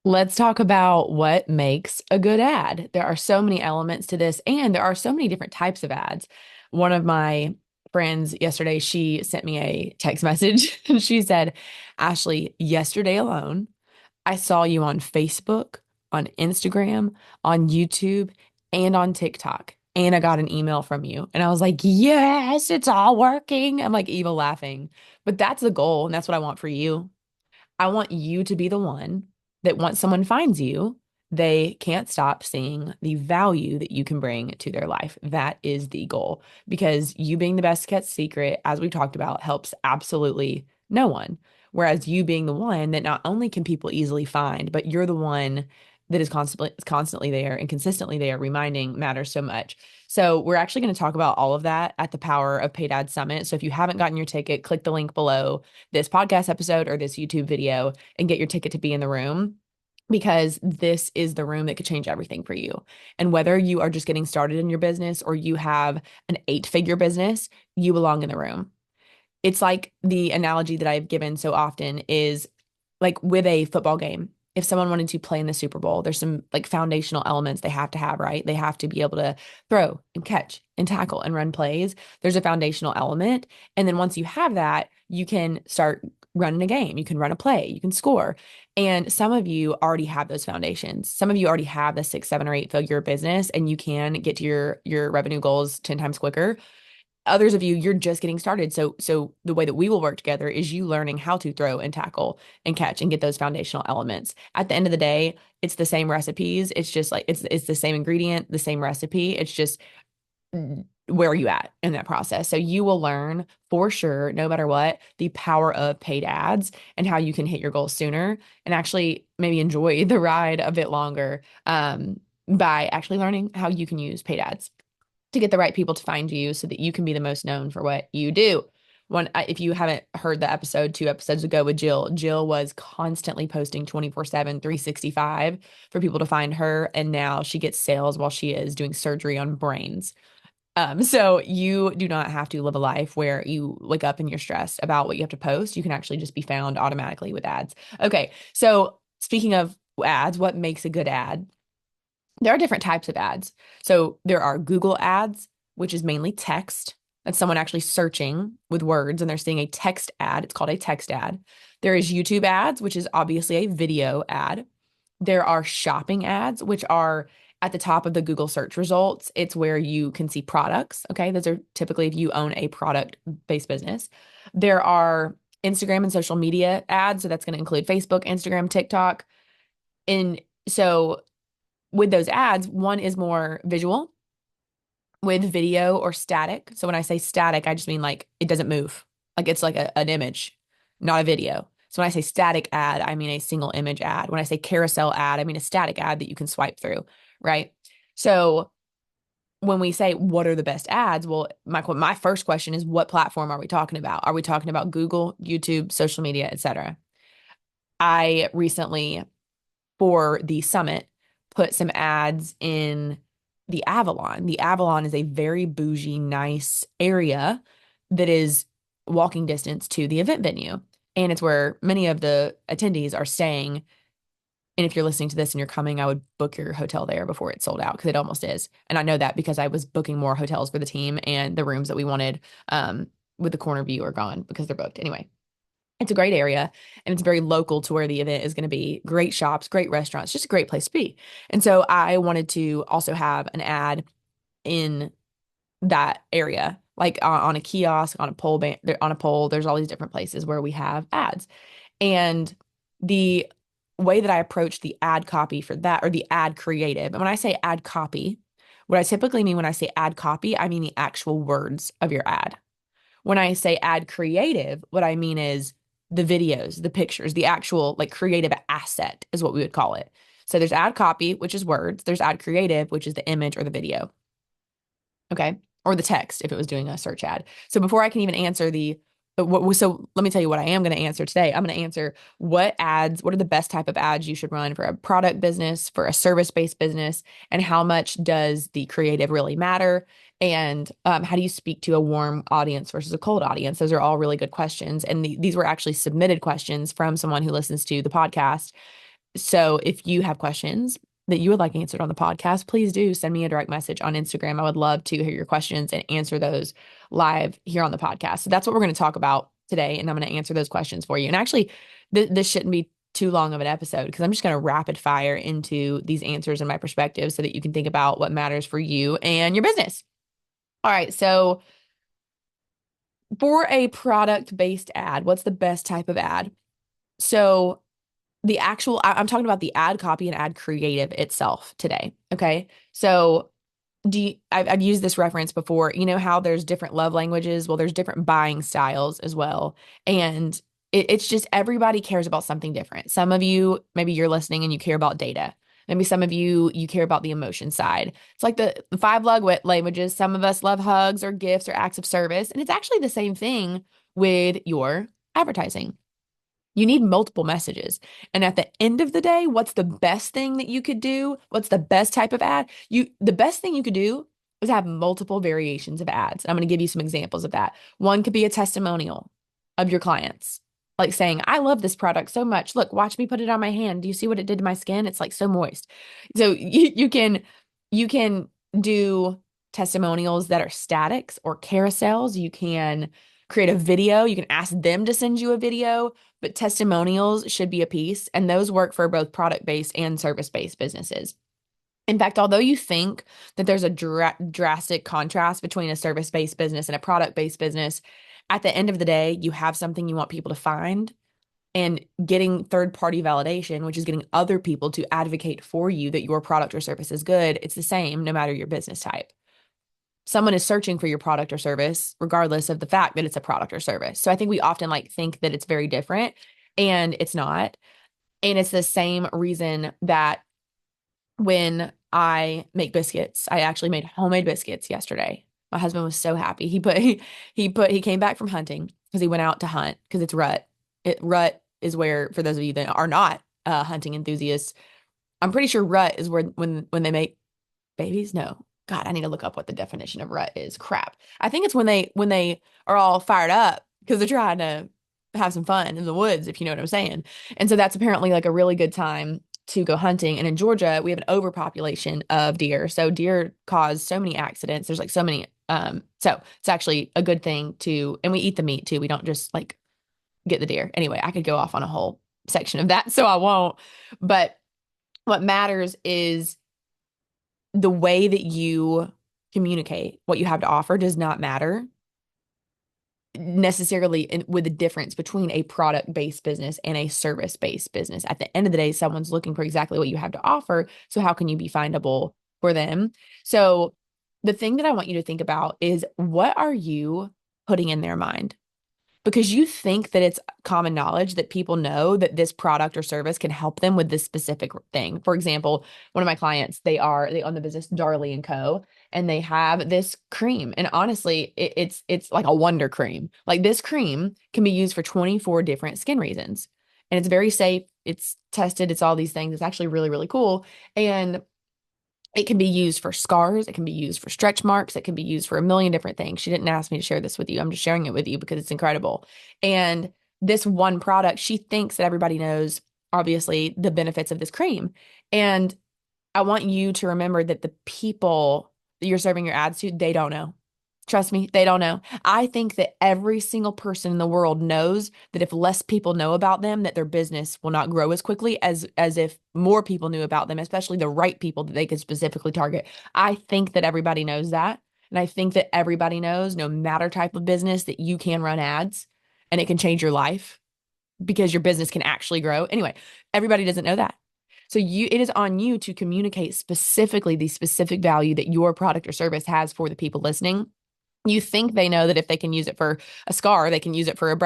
Let's talk about what makes a good ad. There are so many elements to this, and there are so many different types of ads. One of my friends yesterday, she sent me a text message and she said, Ashley, yesterday alone, I saw you on Facebook, on Instagram, on YouTube, and on TikTok. And I got an email from you. And I was like, yes, it's all working. I'm like evil laughing. But that's the goal. And that's what I want for you. I want you to be the one that once someone finds you, they can't stop seeing the value that you can bring to their life. That is the goal because you being the best kept secret, as we've talked about, helps absolutely no one. Whereas you being the one that not only can people easily find, but you're the one that is constantly there and consistently there reminding matters so much. So we're actually going to talk about all of that at the Power of Paid Ads Summit. So if you haven't gotten your ticket, click the link below this podcast episode or this YouTube video and get your ticket to be in the room because this is the room that could change everything for you. And whether you are just getting started in your business or you have an 8-figure business, you belong in the room. It's like the analogy that I've given so often is like with a football game. If someone wanted to play in the Super Bowl, there's some like foundational elements they have to have, right? They have to be able to throw and catch and tackle and run plays. There's a foundational element. And then once you have that, you can start running a game. You can run a play, you can score. And some of you already have those foundations. Some of you already have the 6, 7, or 8-figure business and you can get to your revenue goals 10 times quicker. Others of you, you're just getting started. So the way that we will work together is you learning how to throw and tackle and catch and get those foundational elements. At the end of the day, it's the same recipes. It's just like it's the same ingredient, the same recipe. It's just where are you at in that process? So you will learn for sure, no matter what, the power of paid ads and how you can hit your goals sooner and actually maybe enjoy the ride a bit longer by actually learning how you can use paid ads to get the right people to find you so that you can be the most known for what you do. If you haven't heard the episode 2 episodes ago with Jill, Jill was constantly posting 24/7, 365 for people to find her. And now she gets sales while she is doing surgery on brains. So you do not have to live a life where you wake up and you're stressed about what you have to post. You can actually just be found automatically with ads. Okay. So speaking of ads, what makes a good ad? There are different types of ads. So there are Google ads, which is mainly text. That's someone actually searching with words and they're seeing a text ad. It's called a text ad. There is YouTube ads, which is obviously a video ad. There are shopping ads, which are at the top of the Google search results. It's where you can see products. Okay. Those are typically if you own a product-based business. There are Instagram and social media ads. So that's going to include Facebook, Instagram, TikTok. And so with those ads, one is more visual with video or static. So when I say static, I just mean like it doesn't move. Like it's like an image, not a video. So when I say static ad, I mean a single image ad. When I say carousel ad, I mean a static ad that you can swipe through, right? So when we say what are the best ads, well, my first question is what platform are we talking about? Are we talking about Google, YouTube, social media, etc.? I recently for the summit put some ads in the Avalon. The Avalon is a very bougie, nice area that is walking distance to the event venue. And it's where many of the attendees are staying. And if you're listening to this and you're coming, I would book your hotel there before it's sold out because it almost is. And I know that because I was booking more hotels for the team and the rooms that we wanted with the corner view are gone because they're booked. Anyway, it's a great area and it's very local to where the event is going to be. Great shops, great restaurants, just a great place to be. And so I wanted to also have an ad in that area, like on a kiosk, on a on a pole. There's all these different places where we have ads. And the way that I approach the ad copy for that or the ad creative, and when I say ad copy, what I typically mean when I say ad copy, I mean the actual words of your ad. When I say ad creative, what I mean is the videos, the pictures, the actual like creative asset is what we would call it. So there's ad copy, which is words. There's ad creative, which is the image or the video. Okay. Or the text if it was doing a search ad. So before I can even answer so let me tell you what I am going to answer today. I'm going to answer what are the best type of ads you should run for a product business, for a service-based business, and how much does the creative really matter? And how do you speak to a warm audience versus a cold audience? Those are all really good questions. And these were actually submitted questions from someone who listens to the podcast. So if you have questions that you would like answered on the podcast, please do send me a direct message on Instagram. I would love to hear your questions and answer those live here on the podcast. So that's what we're going to talk about today. And I'm going to answer those questions for you. And actually, this shouldn't be too long of an episode because I'm just going to rapid fire into these answers and my perspective so that you can think about what matters for you and your business. All right. So for a product-based ad, what's the best type of ad? So I'm talking about the ad copy and ad creative itself today. Okay. So I've used this reference before. You know how there's different love languages? Well, there's different buying styles as well. And it's just everybody cares about something different. Some of you, maybe you're listening and you care about data. Maybe some of you care about the emotion side. It's like the five love languages. Some of us love hugs or gifts or acts of service. And it's actually the same thing with your advertising. You need multiple messages. And at the end of the day, what's the best thing that you could do? What's the best type of ad? The best thing you could do is have multiple variations of ads. I'm going to give you some examples of that. One could be a testimonial of your clients, like saying, I love this product so much. Look, watch me put it on my hand. Do you see what it did to my skin? It's like so moist. So you can do testimonials that are statics or carousels. You can create a video. You can ask them to send you a video, but testimonials should be a piece, and those work for both product-based and service-based businesses. In fact, although you think that there's a drastic contrast between a service-based business and a product-based business, at the end of the day, you have something you want people to find, and getting third-party validation, which is getting other people to advocate for you that your product or service is good, it's the same no matter your business type. Someone is searching for your product or service, regardless of the fact that it's a product or service. So I think we often think that it's very different, and it's not. And it's the same reason that when I make biscuits, I actually made homemade biscuits yesterday. My husband was so happy. He came back from hunting because he went out to hunt because it's rut. Rut is where, for those of you that are not hunting enthusiasts, I'm pretty sure rut is where when they make babies. No. God, I need to look up what the definition of rut is. Crap. I think it's when they are all fired up because they're trying to have some fun in the woods, if you know what I'm saying. And so that's apparently like a really good time to go hunting. And in Georgia, we have an overpopulation of deer. So deer cause so many accidents. There's like so many. So it's actually a good thing and we eat the meat too. We don't just like get the deer. Anyway, I could go off on a whole section of that, so I won't. But what matters is the way that you communicate what you have to offer does not matter necessarily with the difference between a product-based business and a service-based business. At the end of the day, someone's looking for exactly what you have to offer. So how can you be findable for them? So the thing that I want you to think about is, what are you putting in their mind? Because you think that it's common knowledge that people know that this product or service can help them with this specific thing. For example, one of my clients, they own the business Darlie and Co. And they have this cream. And honestly, it's like a wonder cream. Like, this cream can be used for 24 different skin reasons. And it's very safe. It's tested. It's all these things. It's actually really, really cool. And it can be used for scars. It can be used for stretch marks. It can be used for a million different things. She didn't ask me to share this with you. I'm just sharing it with you because it's incredible. And this one product, she thinks that everybody knows, obviously, the benefits of this cream. And I want you to remember that the people that you're serving your ads to, they don't know. Trust me, they don't know. I think that every single person in the world knows that if less people know about them, that their business will not grow as quickly as if more people knew about them, especially the right people that they could specifically target. I think that everybody knows that. And I think that everybody knows, no matter type of business, that you can run ads and it can change your life because your business can actually grow. Anyway, everybody doesn't know that. So it is on you to communicate specifically the specific value that your product or service has for the people listening. You think they know that if they can use it for a scar, they can use it for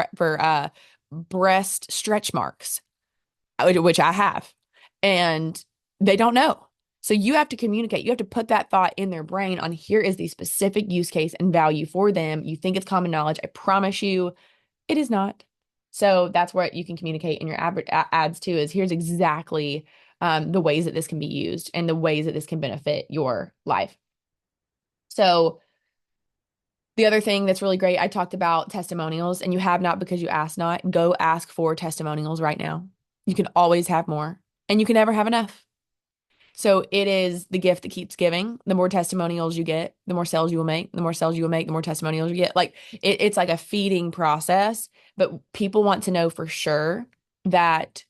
breast stretch marks, which I have, and they don't know. So you have to communicate. You have to put that thought in their brain on, here is the specific use case and value for them. You think it's common knowledge. I promise you, it is not. So that's what you can communicate in your ads too, is here's exactly the ways that this can be used and the ways that this can benefit your life. So the other thing that's really great, I talked about testimonials, and you have not because you asked not. Go ask for testimonials right now. You can always have more. and you can never have enough. So it is the gift that keeps giving. The more testimonials you get, the more sales you will make. The more sales you will make, the more testimonials you get. Like it's like a feeding process, but people want to know for sure that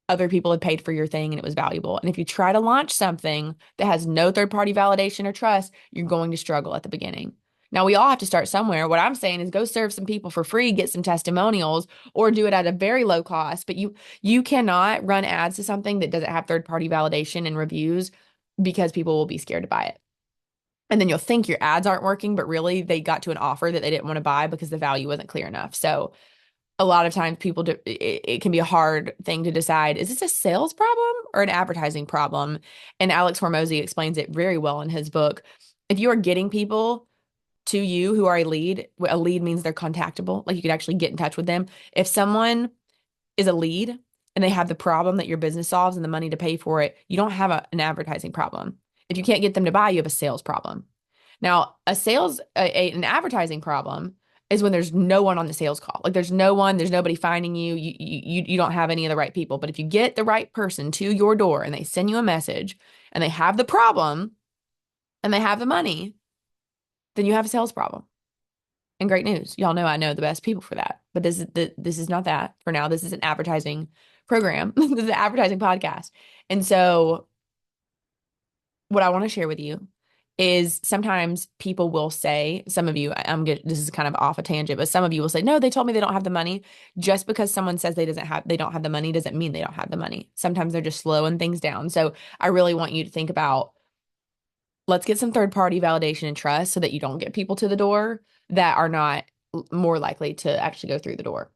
other people had paid for your thing and it was valuable. And if you try to launch something that has no third-party validation or trust, you're going to struggle at the beginning. Now, we all have to start somewhere. What I'm saying is go serve some people for free, get some testimonials, or do it at a very low cost. But you cannot run ads to something that doesn't have third-party validation and reviews because people will be scared to buy it. And then you'll think your ads aren't working, but really they got to an offer that they didn't want to buy because the value wasn't clear enough. So a lot of times people do, it can be a hard thing to decide, is this a sales problem or an advertising problem? And Alex Hormozy explains it very well in his book. If you are getting people to you who are a lead means they're contactable, like you could actually get in touch with them. If someone is a lead and they have the problem that your business solves and the money to pay for it, you don't have an advertising problem. If you can't get them to buy, you have a sales problem. Now, an advertising problem is when there's no one on the sales call. Like there's nobody finding you. You don't have any of the right people. But if you get the right person to your door and they send you a message and they have the problem and they have the money, then you have a sales problem. And great news. Y'all know I know the best people for that. But this is not that for now. This is an advertising program. This is an advertising podcast. And so what I want to share with you is sometimes people will say, some of you, this is kind of off a tangent, but some of you will say, no, they told me they don't have the money. Just because someone says they don't have the money doesn't mean they don't have the money. Sometimes they're just slowing things down. So I really want you to think about, let's get some third-party validation and trust so that you don't get people to the door that are not more likely to actually go through the door.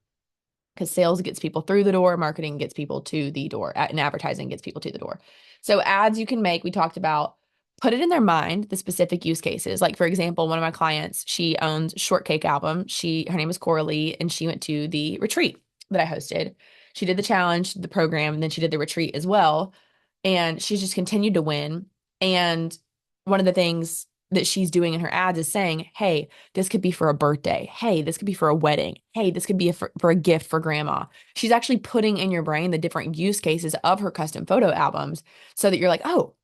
Because sales gets people through the door, marketing gets people to the door, and advertising gets people to the door. So ads you can make, we talked about, put it in their mind, the specific use cases. Like, for example, one of my clients, she owns Shortcake Album. Her name is Coralie, and she went to the retreat that I hosted. She did the challenge, the program, and then she did the retreat as well. And she's just continued to win. And one of the things that she's doing in her ads is saying, hey, this could be for a birthday. Hey, this could be for a wedding. Hey, this could be for a gift for grandma. She's actually putting in your brain the different use cases of her custom photo albums so that you're like, oh,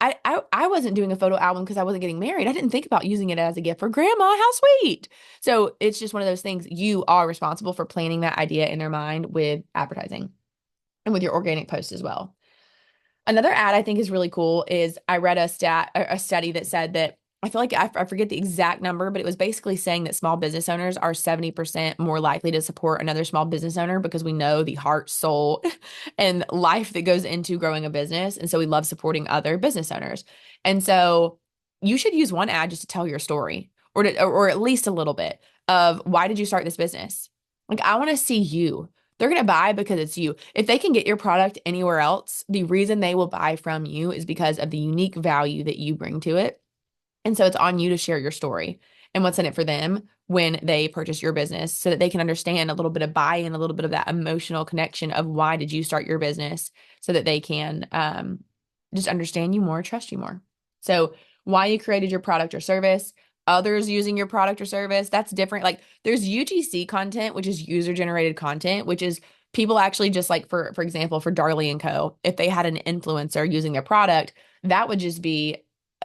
I wasn't doing a photo album because I wasn't getting married. I didn't think about using it as a gift for grandma. How sweet. So it's just one of those things. You are responsible for planting that idea in their mind with advertising and with your organic posts as well. Another ad I think is really cool is I read a study that said that I feel like I forget the exact number, but it was basically saying that small business owners are 70% more likely to support another small business owner because we know the heart, soul, and life that goes into growing a business. And so we love supporting other business owners. And so you should use one ad just to tell your story or at least a little bit of why did you start this business? Like, I want to see you. They're going to buy because it's you. If they can get your product anywhere else, the reason they will buy from you is because of the unique value that you bring to it. And so it's on you to share your story and what's in it for them when they purchase your business so that they can understand a little bit of buy-in, a little bit of that emotional connection of why did you start your business so that they can just understand you more, trust you more. So why you created your product or service, others using your product or service, that's different. Like there's UGC content, which is user-generated content, which is people actually just like, for example, for Darlie & Co., if they had an influencer using their product, that would just be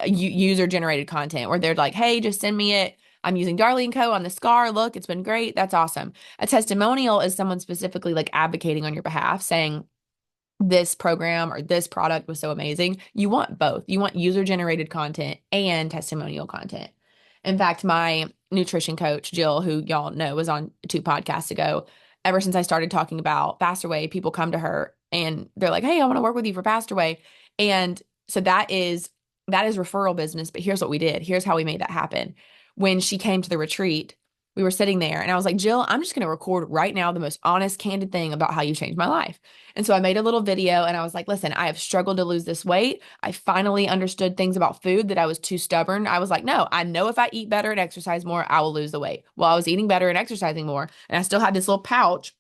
user-generated content where they're like, hey, just send me it. I'm using Darlie & Co. on the scar. Look, it's been great. That's awesome. A testimonial is someone specifically like advocating on your behalf, saying this program or this product was so amazing. You want both. You want user-generated content and testimonial content. In fact, my nutrition coach, Jill, who y'all know was on 2 podcasts ago, ever since I started talking about Faster Way, people come to her and they're like, hey, I want to work with you for Faster Way. And so that is referral business. But here's what we did. Here's how we made that happen. When she came to the retreat, we were sitting there and I was like, Jill, I'm just going to record right now the most honest, candid thing about how you changed my life. And so I made a little video and I was like, listen, I have struggled to lose this weight. I finally understood things about food that I was too stubborn. I was like, no, I know if I eat better and exercise more, I will lose the weight. Well, I was eating better and exercising more. And I still had this little pouch.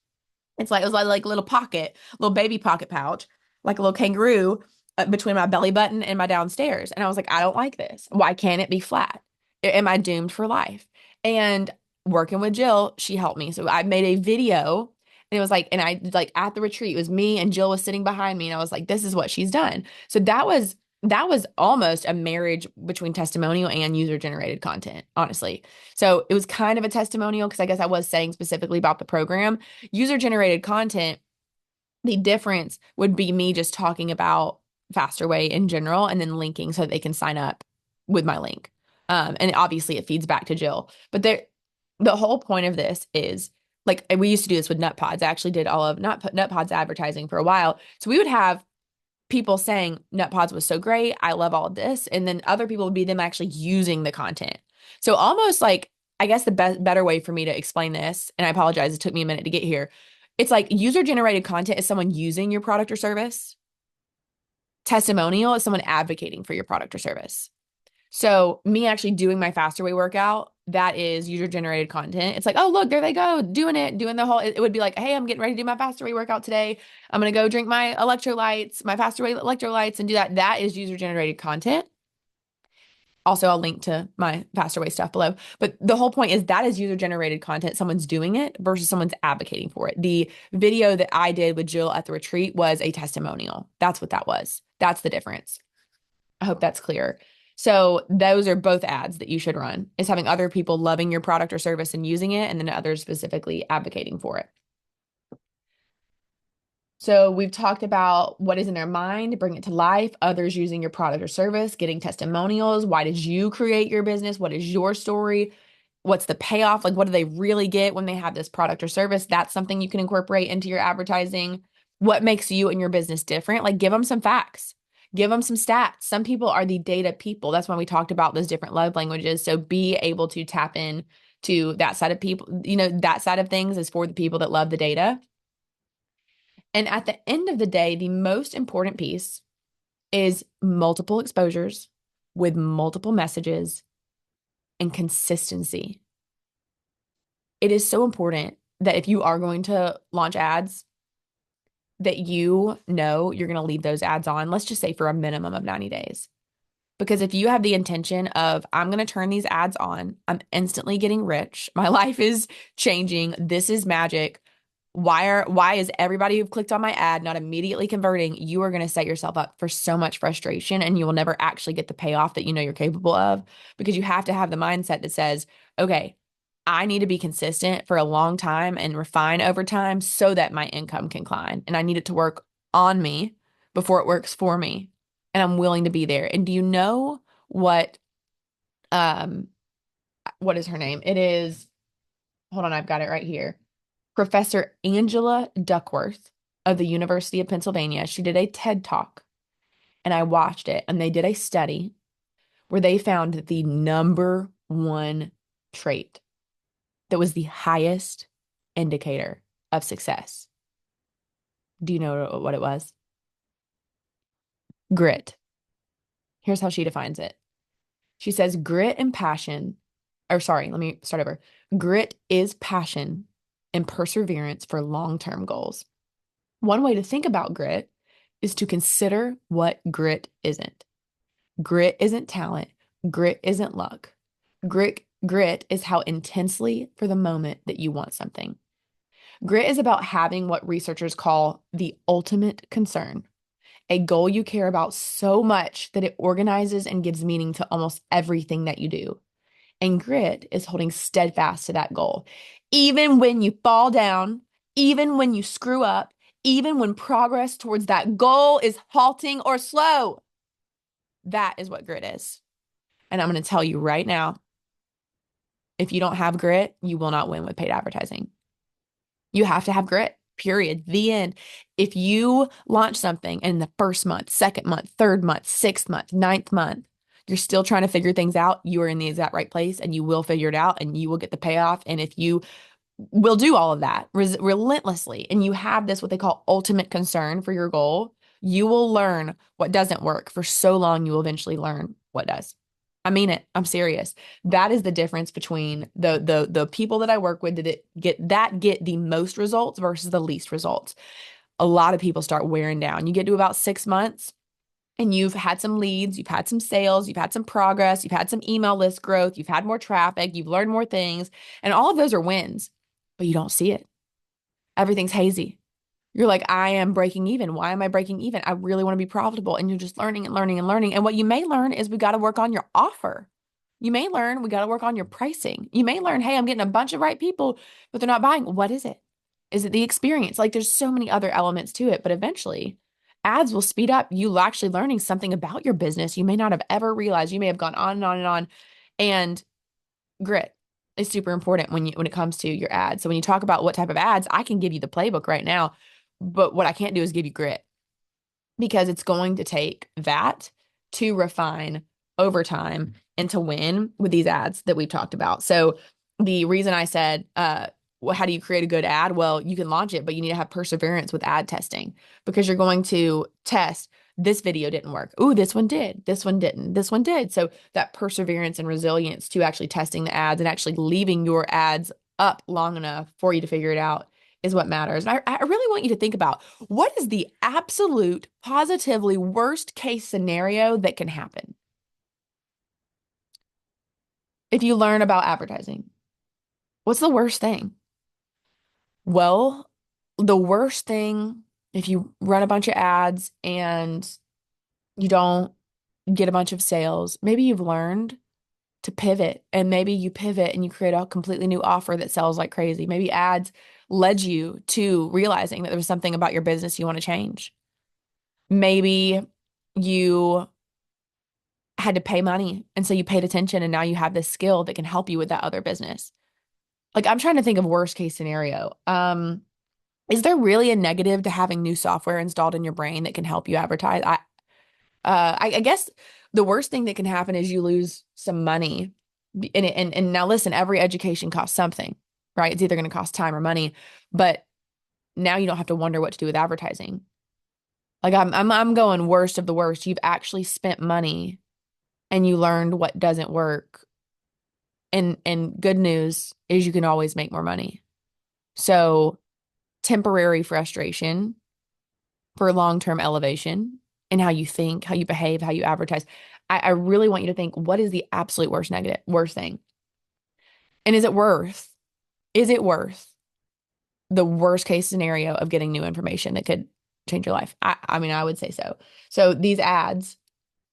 It was like a little pocket, little baby pocket pouch, like a little kangaroo between my belly button and my downstairs. And I was like, I don't like this. Why can't it be flat? Am I doomed for life? And working with Jill, she helped me. So I made a video And it was like, and I like at the retreat, it was me and Jill was sitting behind me, and I was like, this is what she's done. So that was almost a marriage between testimonial and user generated content, honestly. So it was kind of a testimonial because I guess I was saying specifically about the program. User generated content, the difference would be me just talking about Faster Way in general and then linking so that they can sign up with my link. And obviously it feeds back to Jill. But the whole point of this is like we used to do this with Nut Pods. I actually did all of Nut Pods advertising for a while. So we would have people saying Nut Pods was so great. I love all of this. And then other people would be them actually using the content. So almost like, I guess the better way for me to explain this, and I apologize, it took me a minute to get here. It's like user generated content is someone using your product or service. Testimonial is someone advocating for your product or service. So me actually doing my Faster Way workout, that is user generated content. It's like, oh, look, there they go, doing it, doing the whole, it would be like, hey, I'm getting ready to do my Faster Way workout today. I'm going to go drink my electrolytes, my Faster Way electrolytes and do that. That is user generated content. Also, I'll link to my Faster Way stuff below. But the whole point is that is user generated content. Someone's doing it versus someone's advocating for it. The video that I did with Jill at the retreat was a testimonial. That's what that was. That's the difference. I hope that's clear. So those are both ads that you should run, is having other people loving your product or service and using it, and then others specifically advocating for it. So we've talked about what is in their mind, bring it to life, others using your product or service, getting testimonials. Why did you create your business? What is your story? What's the payoff? Like, what do they really get when they have this product or service? That's something you can incorporate into your advertising. What makes you and your business different? Like, give them some facts, give them some stats. Some people are the data people. That's why we talked about those different love languages. So be able to tap in to that side of people. That side of things is for the people that love the data. And at the end of the day, the most important piece is multiple exposures with multiple messages and consistency. It is so important that if you are going to launch ads, that you know you're going to leave those ads on, let's just say for a minimum of 90 days. Because if you have the intention of, I'm going to turn these ads on, I'm instantly getting rich, my life is changing, this is magic. Why is everybody who clicked on my ad not immediately converting? You are going to set yourself up for so much frustration and you will never actually get the payoff that you know you're capable of, because you have to have the mindset that says, okay, I need to be consistent for a long time and refine over time so that my income can climb. And I need it to work on me before it works for me. And I'm willing to be there. And do you know um what is her name? It is, hold on, I've got it right here. Professor Angela Duckworth of the University of Pennsylvania. She did a TED Talk and I watched it, and they did a study where they found that the number one trait that was the highest indicator of success. Do you know what it was? Grit. Here's how she defines it. She says grit and passion, or sorry, let me start over. Grit is passion and perseverance for long-term goals. One way to think about grit is to consider what grit isn't. Grit isn't talent. Grit isn't luck. Grit is how intensely for the moment that you want something. Grit is about having what researchers call the ultimate concern, a goal you care about so much that it organizes and gives meaning to almost everything that you do. And grit is holding steadfast to that goal. Even when you fall down, even when you screw up, even when progress towards that goal is halting or slow. That is what grit is. And I'm going to tell you right now, if you don't have grit, you will not win with paid advertising. You have to have grit, period. The end. If you launch something in the first month, second month, third month, sixth month, ninth month, you're still trying to figure things out, you are in the exact right place and you will figure it out and you will get the payoff. And if you will do all of that relentlessly, and you have this, what they call ultimate concern for your goal, you will learn what doesn't work for so long, you will eventually learn what does. I mean it. I'm serious. That is the difference between the people that I work with that get the most results versus the least results. A lot of people start wearing down. You get to about 6 months and you've had some leads, you've had some sales, you've had some progress, you've had some email list growth, you've had more traffic, you've learned more things, and all of those are wins, but you don't see it. Everything's hazy. You're like, I am breaking even. Why am I breaking even? I really want to be profitable. And you're just learning and learning and learning. And what you may learn is we got to work on your offer. You may learn we got to work on your pricing. You may learn, hey, I'm getting a bunch of right people, but they're not buying. What is it? Is it the experience? Like there's so many other elements to it, but eventually ads will speed up you actually learning something about your business you may not have ever realized. You may have gone on and on and on. And grit is super important when it comes to your ads. So when you talk about what type of ads, I can give you the playbook right now, but what I can't do is give you grit because it's going to take that to refine over time and to win with these ads that we've talked about. So the reason I said, well, how do you create a good ad? Well, you can launch it, but you need to have perseverance with ad testing because you're going to test this video didn't work. Ooh, this one did. This one didn't. This one did. So that perseverance and resilience to actually testing the ads and actually leaving your ads up long enough for you to figure it out is what matters. And I really want you to think about what is the absolute positively worst case scenario that can happen if you learn about advertising? What's the worst thing? Well, the worst thing, if you run a bunch of ads and you don't get a bunch of sales, maybe you've learned to pivot and maybe you pivot and you create a completely new offer that sells like crazy. Maybe ads led you to realizing that there was something about your business you want to change. Maybe you had to pay money and so you paid attention and now you have this skill that can help you with that other business. Like I'm trying to think of worst case scenario. Is there really a negative to having new software installed in your brain that can help you advertise? I guess the worst thing that can happen is you lose some money. And now listen, every education costs something, right? It's either going to cost time or money, but now you don't have to wonder what to do with advertising. Like I'm going worst of the worst. You've actually spent money and you learned what doesn't work. And good news is you can always make more money. So temporary frustration for long-term elevation in how you think, how you behave, how you advertise. I really want you to think, what is the absolute worst thing? And is it worth the worst case scenario of getting new information that could change your life? I mean, I would say so. So these ads,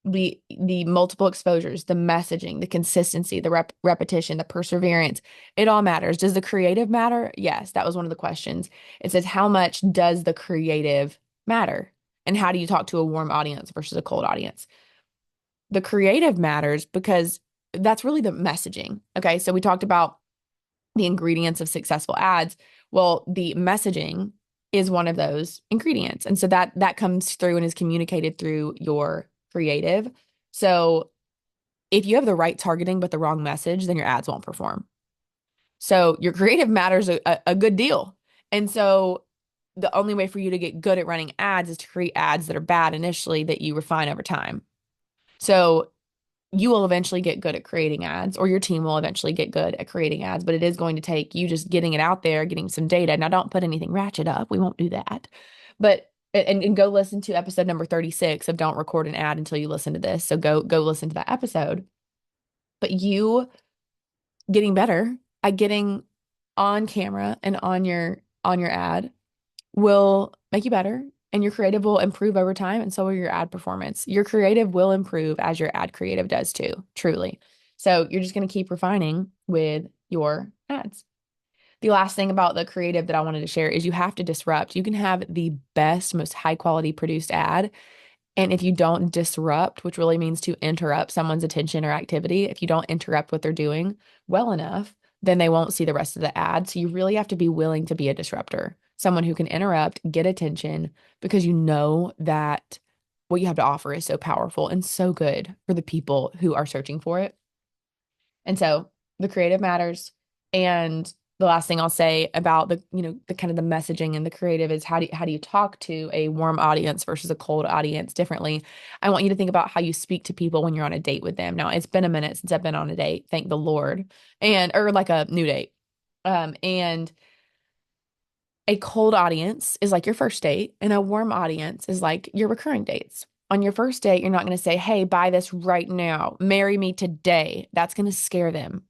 the multiple exposures, the messaging, the consistency, the repetition, the perseverance, it all matters. Does the creative matter? Yes, that was one of the questions. It says, how much does the creative matter? And how do you talk to a warm audience versus a cold audience? The creative matters because that's really the messaging. Okay, so we talked about the ingredients of successful ads. Well, the messaging is one of those ingredients. And so that comes through and is communicated through your creative. So if you have the right targeting but the wrong message, then your ads won't perform. So your creative matters a good deal. And so the only way for you to get good at running ads is to create ads that are bad initially that you refine over time. So you will eventually get good at creating ads, or your team will eventually get good at creating ads, but it is going to take you just getting it out there, getting some data. Now, don't put anything ratchet up. We won't do that. But and go listen to episode number 36 of Don't Record an Ad Until You Listen to This. So go listen to that episode. But you getting better at getting on camera and on your ad will make you better and your creative will improve over time and so will your ad performance. Your creative will improve as your ad creative does too, truly. So you're just going to keep refining with your ads. The last thing about the creative that I wanted to share is you have to disrupt. You can have the best, most high quality produced ad. And if you don't disrupt, which really means to interrupt someone's attention or activity, if you don't interrupt what they're doing well enough, then they won't see the rest of the ad. So you really have to be willing to be a disruptor, someone who can interrupt, get attention, because you know that what you have to offer is so powerful and so good for the people who are searching for it. And so the creative matters. And the last thing I'll say about the kind of the messaging and the creative is how do you talk to a warm audience versus a cold audience differently? I want you to think about how you speak to people when you're on a date with them. Now, it's been a minute since I've been on a date, thank the Lord, or like a new date. And a cold audience is like your first date, and a warm audience is like your recurring dates. On your first date, you're not going to say, "Hey, buy this right now. Marry me today." That's going to scare them.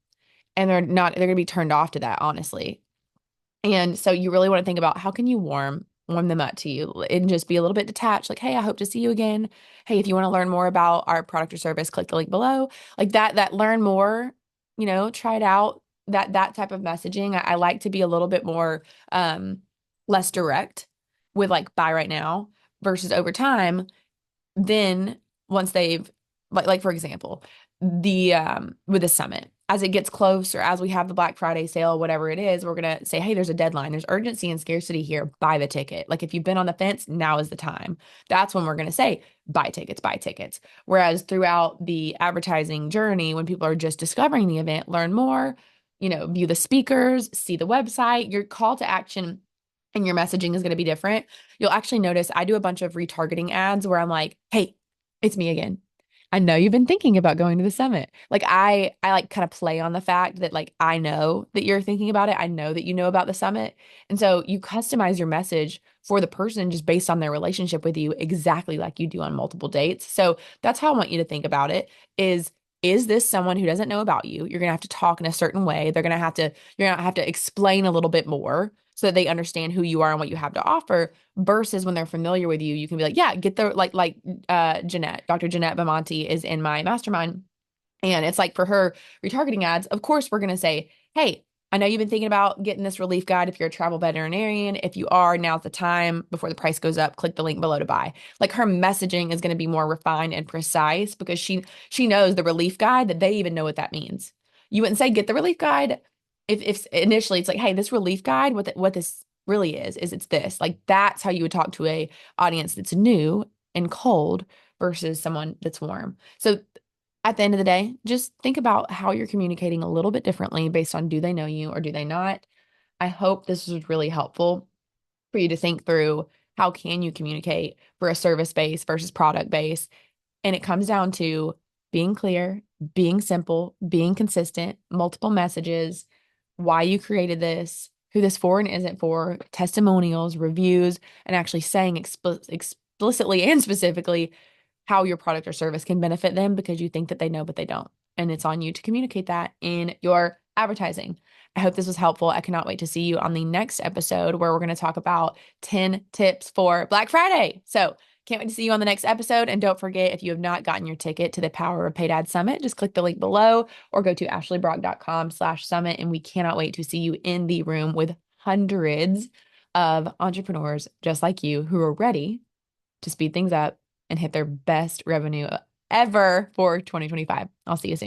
And they're going to be turned off to that, honestly. And so you really want to think about how can you warm them up to you and just be a little bit detached. Like, hey, I hope to see you again. Hey, if you want to learn more about our product or service, click the link below. Like that learn more, try it out. That type of messaging. I like to be a little bit more less direct with like buy right now versus over time. Then once they've like for example, the with the summit, as it gets close or as we have the Black Friday sale, whatever it is, we're gonna say, hey, there's a deadline, there's urgency and scarcity here, buy the ticket. Like if you've been on the fence, now is the time. That's when we're gonna say, buy tickets, buy tickets. Whereas throughout the advertising journey, when people are just discovering the event, learn more, view the speakers, see the website, your call to action and your messaging is going to be different. You'll actually notice I do a bunch of retargeting ads where I'm like, hey, it's me again. I know you've been thinking about going to the summit. Like I like kind of play on the fact that like I know that you're thinking about it. I know that you know about the summit. And so you customize your message for the person just based on their relationship with you exactly like you do on multiple dates. So that's how I want you to think about it is this someone who doesn't know about you? You're going to have to talk in a certain way. You're going to have to explain a little bit more so that they understand who you are and what you have to offer versus when they're familiar with you, you can be like, yeah, get the Jeanette, Dr. Jeanette Bamonte is in my mastermind. And it's like for her retargeting ads, of course, we're going to say, hey, I know you've been thinking about getting this relief guide if you're a travel veterinarian. If you are, now's the time before the price goes up. Click the link below to buy. Like her messaging is going to be more refined and precise because she knows the relief guide that they even know what that means. You wouldn't say get the relief guide if initially it's like, hey, this relief guide, what this really is it's this. Like that's how you would talk to a audience that's new and cold versus someone that's warm. So at the end of the day, just think about how you're communicating a little bit differently based on do they know you or do they not. I hope this was really helpful for you to think through how can you communicate for a service base versus product base. And it comes down to being clear, being simple, being consistent, multiple messages, why you created this, who this for and isn't for, testimonials, reviews, and actually saying explicitly and specifically how your product or service can benefit them because you think that they know, but they don't. And it's on you to communicate that in your advertising. I hope this was helpful. I cannot wait to see you on the next episode where we're going to talk about 10 tips for Black Friday. So, can't wait to see you on the next episode. And don't forget, if you have not gotten your ticket to the Power of Paid Ad Summit, just click the link below or go to ashleybrock.com/summit. And we cannot wait to see you in the room with hundreds of entrepreneurs just like you who are ready to speed things up and hit their best revenue ever for 2025. I'll see you soon.